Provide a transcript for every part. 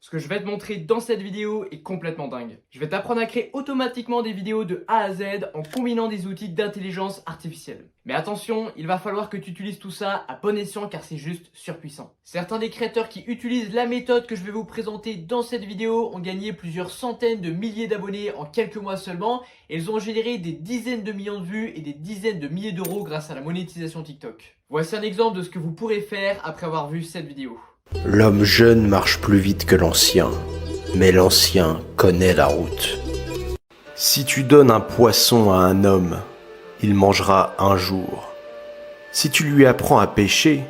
Ce que je vais te montrer dans cette vidéo est complètement dingue. Je vais t'apprendre à créer automatiquement des vidéos de A à Z en combinant des outils d'intelligence artificielle. Mais attention, il va falloir que tu utilises tout ça à bon escient car c'est juste surpuissant. Certains des créateurs qui utilisent la méthode que je vais vous présenter dans cette vidéo ont gagné plusieurs centaines de milliers d'abonnés en quelques mois seulement et ils ont généré des dizaines de millions de vues et des dizaines de milliers d'euros grâce à la monétisation TikTok. Voici un exemple de ce que vous pourrez faire après avoir vu cette vidéo. L'homme jeune marche plus vite que l'ancien, mais l'ancien connaît la route. Si tu donnes un poisson à un homme, il mangera un jour. Si tu lui apprends à pêcher,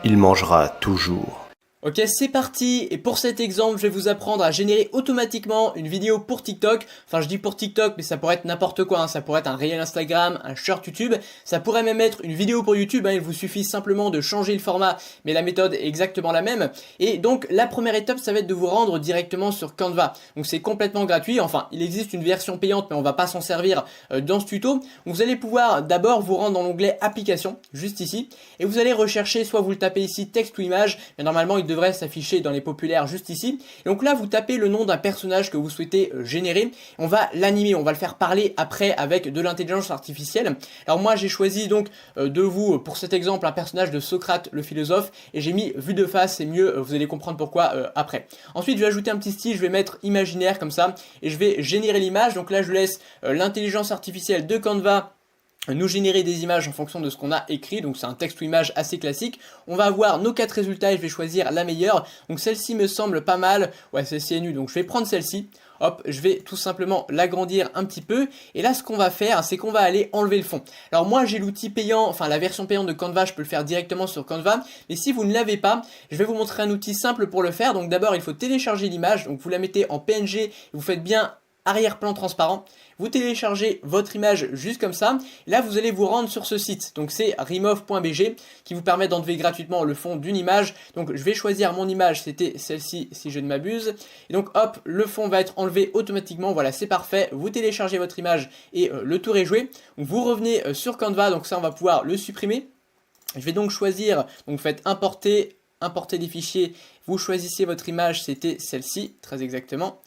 il mangera toujours. Ok, c'est parti, et pour cet exemple, je vais vous apprendre à générer automatiquement une vidéo pour TikTok. Enfin, je dis pour TikTok, mais ça pourrait être n'importe quoi, hein. Ça pourrait être un réel Instagram, un short YouTube, ça pourrait même être une vidéo pour YouTube, hein. Il vous suffit simplement de changer le format, mais la méthode est exactement la même. Et donc, la première étape, ça va être de vous rendre directement sur Canva. Donc, c'est complètement gratuit, enfin, il existe une version payante, mais on va pas s'en servir dans ce tuto. Donc, vous allez pouvoir d'abord vous rendre dans l'onglet Applications, juste ici, et vous allez rechercher, soit vous le tapez ici, texte ou image, mais normalement, il devrait s'afficher dans les populaires juste ici. Et donc là, vous tapez le nom d'un personnage que vous souhaitez générer. On va l'animer, on va le faire parler après avec de l'intelligence artificielle. Alors moi, j'ai choisi donc de vous, pour cet exemple, un personnage de Socrate le philosophe et j'ai mis vue de face, c'est mieux, vous allez comprendre pourquoi après. Ensuite, je vais ajouter un petit style, je vais mettre imaginaire comme ça et je vais générer l'image. Donc là, je laisse l'intelligence artificielle de Canva nous générer des images en fonction de ce qu'on a écrit, donc c'est un texte ou image assez classique. On va avoir nos 4 résultats et je vais choisir la meilleure. Donc celle-ci me semble pas mal, ouais celle-ci est nulle, donc je vais prendre celle-ci. Hop, je vais tout simplement l'agrandir un petit peu. Et là, ce qu'on va faire, c'est qu'on va aller enlever le fond. Alors moi, j'ai l'outil payant, enfin la version payante de Canva, je peux le faire directement sur Canva. Mais si vous ne l'avez pas, je vais vous montrer un outil simple pour le faire. Donc d'abord, il faut télécharger l'image. Donc vous la mettez en PNG, vous faites bien arrière-plan transparent. Vous téléchargez votre image juste comme ça. Et là, vous allez vous rendre sur ce site. Donc, c'est remove.bg qui vous permet d'enlever gratuitement le fond d'une image. Donc, je vais choisir mon image. C'était celle-ci, si je ne m'abuse. Et donc, hop, le fond va être enlevé automatiquement. Voilà, c'est parfait. Vous téléchargez votre image et le tour est joué. Donc, vous revenez sur Canva. Donc, ça, on va pouvoir le supprimer. Je vais donc choisir. Donc, vous faites importer des fichiers. Vous choisissez votre image. C'était celle-ci, très exactement.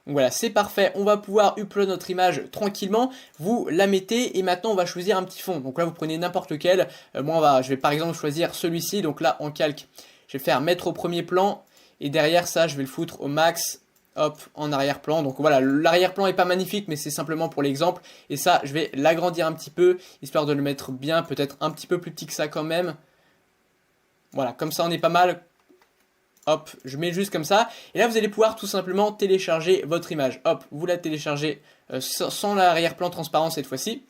Donc voilà, c'est parfait, on va pouvoir upload notre image tranquillement, vous la mettez et maintenant on va choisir un petit fond. Donc là vous prenez n'importe lequel, moi je vais par exemple choisir celui-ci, donc là en calque, je vais faire mettre au premier plan et derrière ça je vais le foutre au max, hop, en arrière-plan. Donc voilà, l'arrière-plan est pas magnifique mais c'est simplement pour l'exemple et ça je vais l'agrandir un petit peu, histoire de le mettre bien, peut-être un petit peu plus petit que ça quand même. Voilà, comme ça on est pas mal. Hop, je mets juste comme ça. Et là, vous allez pouvoir tout simplement télécharger votre image. Hop, vous la téléchargez sans l'arrière-plan transparent cette fois-ci.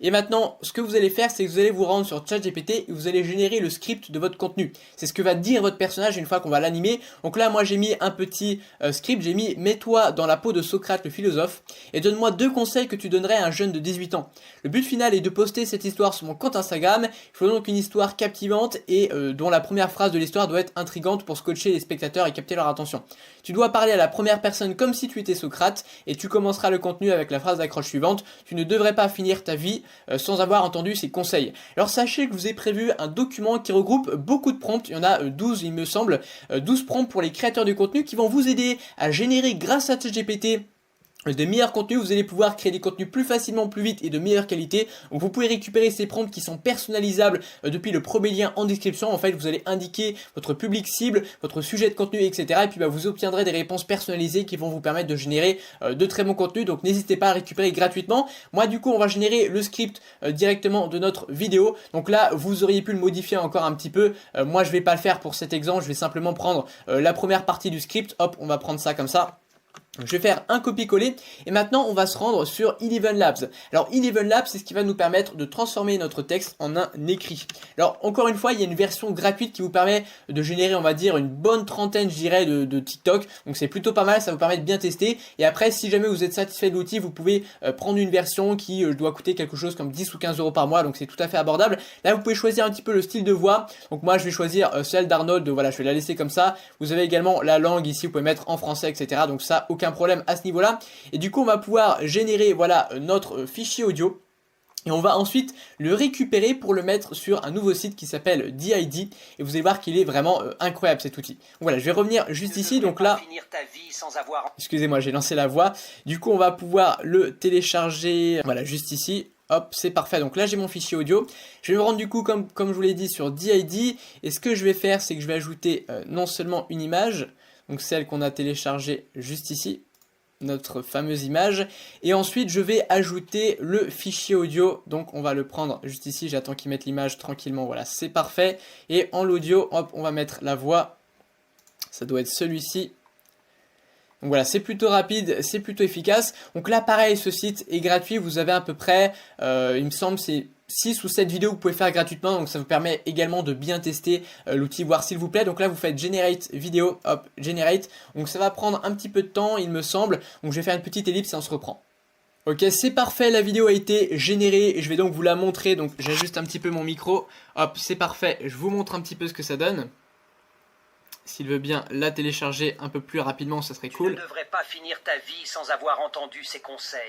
Et maintenant, ce que vous allez faire, c'est que vous allez vous rendre sur ChatGPT et vous allez générer le script de votre contenu. C'est ce que va dire votre personnage une fois qu'on va l'animer. Donc là, moi, j'ai mis un petit script. J'ai mis « Mets-toi dans la peau de Socrate le philosophe et donne-moi 2 conseils que tu donnerais à un jeune de 18 ans. » Le but final est de poster cette histoire sur mon compte Instagram. Il faut donc une histoire captivante et dont la première phrase de l'histoire doit être intrigante pour scotcher les spectateurs et capter leur attention. Tu dois parler à la première personne comme si tu étais Socrate et tu commenceras le contenu avec la phrase d'accroche suivante. Tu ne devrais pas finir ta vie sans avoir entendu ces conseils. Alors sachez que je vous ai prévu un document qui regroupe beaucoup de prompts, il y en a 12 il me semble, 12 prompts pour les créateurs de contenu qui vont vous aider à générer grâce à ChatGPT de meilleurs contenus. Vous allez pouvoir créer des contenus plus facilement, plus vite et de meilleure qualité. Donc vous pouvez récupérer ces prompts qui sont personnalisables depuis le premier lien en description. En fait, vous allez indiquer votre public cible, votre sujet de contenu, etc. Et puis vous obtiendrez des réponses personnalisées qui vont vous permettre de générer de très bons contenus. Donc n'hésitez pas à récupérer gratuitement. Moi du coup, on va générer le script directement de notre vidéo. Donc là, vous auriez pu le modifier encore un petit peu. Moi, je vais pas le faire pour cet exemple. Je vais simplement prendre la première partie du script. Hop, on va prendre ça comme ça. Je vais faire un copier-coller et maintenant on va se rendre sur Eleven Labs. Alors Eleven Labs, c'est ce qui va nous permettre de transformer notre texte en un écrit. Alors encore une fois, il y a une version gratuite qui vous permet de générer, on va dire, une bonne trentaine, je dirais, de TikTok. Donc c'est plutôt pas mal, ça vous permet de bien tester. Et après, si jamais vous êtes satisfait de l'outil, vous pouvez prendre une version qui doit coûter quelque chose comme 10 ou 15 euros par mois. Donc c'est tout à fait abordable. Là, vous pouvez choisir un petit peu le style de voix. Donc moi, je vais choisir celle d'Arnold. Voilà, je vais la laisser comme ça. Vous avez également la langue ici, vous pouvez mettre en français, etc. Donc ça, aucun problème à ce niveau-là. Et du coup, on va pouvoir générer, voilà, notre fichier audio. Et on va ensuite le récupérer pour le mettre sur un nouveau site qui s'appelle DID. Et vous allez voir qu'il est vraiment incroyable cet outil. Voilà, je vais revenir juste ici. Donc là, excusez-moi, j'ai lancé la voix. Du coup, on va pouvoir le télécharger. Voilà, juste ici. Hop, c'est parfait. Donc là, j'ai mon fichier audio. Je vais me rendre du coup, comme je vous l'ai dit, sur DID. Et ce que je vais faire, c'est que je vais ajouter non seulement une image, donc celle qu'on a téléchargée juste ici, notre fameuse image, et ensuite je vais ajouter le fichier audio. Donc on va le prendre juste ici, j'attends qu'il mette l'image tranquillement, voilà, c'est parfait. Et en l'audio, hop, on va mettre la voix, ça doit être celui-ci. Donc voilà, c'est plutôt rapide, c'est plutôt efficace. Donc là pareil, ce site est gratuit, vous avez à peu près, il me semble, c'est 6 ou 7 vidéos que vous pouvez faire gratuitement, donc ça vous permet également de bien tester l'outil, voir s'il vous plaît. Donc là vous faites Generate Video, hop, Generate, donc ça va prendre un petit peu de temps il me semble, donc je vais faire une petite ellipse et on se reprend. Ok, c'est parfait, la vidéo a été générée et je vais donc vous la montrer, donc j'ajuste un petit peu mon micro, hop, c'est parfait, je vous montre un petit peu ce que ça donne. S'il veut bien la télécharger un peu plus rapidement, ça serait cool. Tu ne devrais pas finir ta vie sans avoir entendu ces conseils.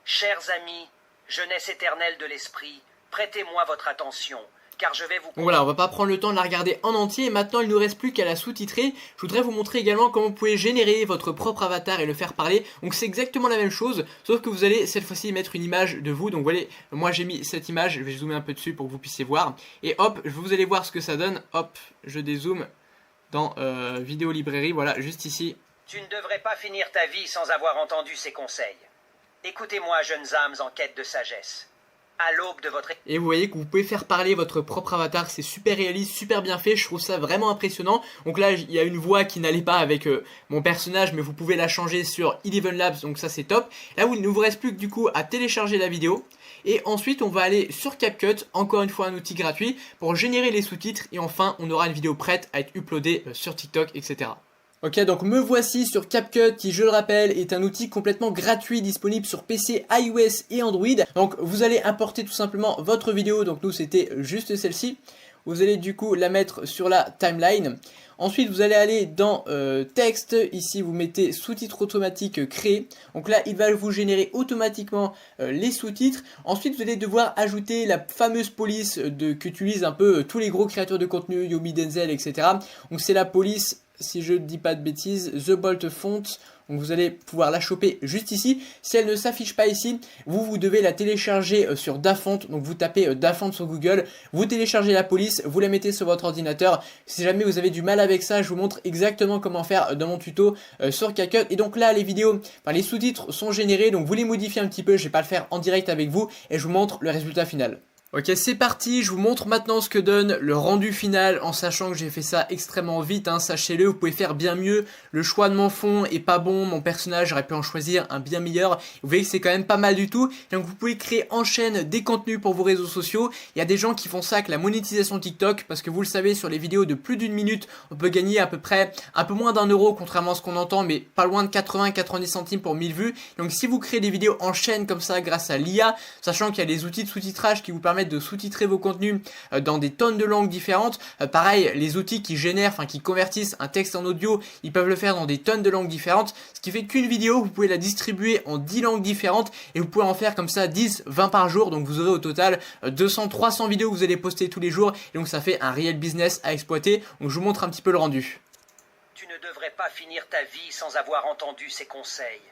Chers amis, jeunesse éternelle de l'esprit, prêtez-moi votre attention, car je vais vous... Donc voilà, on va pas prendre le temps de la regarder en entier, et maintenant il ne nous reste plus qu'à la sous-titrer. Je voudrais vous montrer également comment vous pouvez générer votre propre avatar et le faire parler. Donc c'est exactement la même chose, sauf que vous allez cette fois-ci mettre une image de vous. Donc voilà, moi j'ai mis cette image, je vais zoomer un peu dessus pour que vous puissiez voir. Et hop, vous allez voir ce que ça donne. Hop, je dézoome dans vidéo librairie, voilà, juste ici. Tu ne devrais pas finir ta vie sans avoir entendu ces conseils. Écoutez-moi, jeunes âmes en quête de sagesse. À l'aube de votre... Et vous voyez que vous pouvez faire parler votre propre avatar, c'est super réaliste, super bien fait, je trouve ça vraiment impressionnant. Donc là, il y a une voix qui n'allait pas avec mon personnage, mais vous pouvez la changer sur Eleven Labs, donc ça c'est top. Là, il ne vous reste plus que du coup à télécharger la vidéo. Et ensuite, on va aller sur CapCut, encore une fois un outil gratuit, pour générer les sous-titres. Et enfin, on aura une vidéo prête à être uploadée sur TikTok, etc. Ok, donc me voici sur CapCut qui, je le rappelle, est un outil complètement gratuit disponible sur PC, iOS et Android. Donc vous allez importer tout simplement votre vidéo, donc nous c'était juste celle-ci. Vous allez du coup la mettre sur la timeline. Ensuite vous allez aller dans texte, ici vous mettez sous-titres automatiques créés. Donc là il va vous générer automatiquement les sous-titres. Ensuite vous allez devoir ajouter la fameuse police qu'utilisent un peu tous les gros créateurs de contenu, Yomi, Denzel, etc. Donc c'est la police, si je ne dis pas de bêtises, The Bolt Font. Donc vous allez pouvoir la choper juste ici. Si elle ne s'affiche pas ici, vous devez la télécharger sur Dafont. Donc vous tapez Dafont sur Google, vous téléchargez la police, vous la mettez sur votre ordinateur. Si jamais vous avez du mal avec ça, je vous montre exactement comment faire dans mon tuto sur CapCut. Et donc là les vidéos, les sous-titres sont générés, donc vous les modifiez un petit peu, je ne vais pas le faire en direct avec vous et je vous montre le résultat final. Ok, c'est parti, je vous montre maintenant ce que donne le rendu final, en sachant que j'ai fait ça extrêmement vite, hein, sachez-le, vous pouvez faire bien mieux. Le choix de mon fond est pas bon, mon personnage, j'aurais pu en choisir un bien meilleur. Vous voyez que c'est quand même pas mal du tout. Donc vous pouvez créer en chaîne des contenus pour vos réseaux sociaux. Il y a des gens qui font ça avec la monétisation TikTok, parce que vous le savez, sur les vidéos de plus d'une minute, on peut gagner à peu près un peu moins d'1 euro, contrairement à ce qu'on entend, mais pas loin de 80-90 centimes pour 1000 vues. Donc si vous créez des vidéos en chaîne comme ça grâce à l'IA, sachant qu'il y a des outils de sous-titrage qui vous permettent de sous-titrer vos contenus dans des tonnes de langues différentes. Pareil, les outils qui génèrent, qui convertissent un texte en audio, ils peuvent le faire dans des tonnes de langues différentes. Ce qui fait qu'une vidéo, vous pouvez la distribuer en 10 langues différentes et vous pouvez en faire comme ça 10, 20 par jour. Donc vous aurez au total 200, 300 vidéos que vous allez poster tous les jours. Et donc ça fait un réel business à exploiter. Donc je vous montre un petit peu le rendu. Tu ne devrais pas finir ta vie sans avoir entendu ces conseils.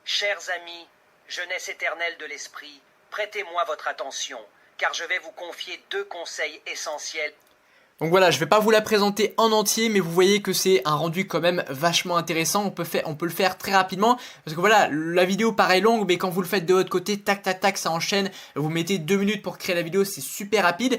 Chers amis, jeunesse éternelle de l'esprit, prêtez-moi votre attention, car je vais vous confier 2 conseils essentiels. Donc voilà, je vais pas vous la présenter en entier, mais vous voyez que c'est un rendu quand même vachement intéressant. On peut le faire très rapidement, parce que voilà, la vidéo paraît longue, mais quand vous le faites de votre côté, tac tac tac, ça enchaîne. Vous mettez 2 minutes pour créer la vidéo, c'est super rapide.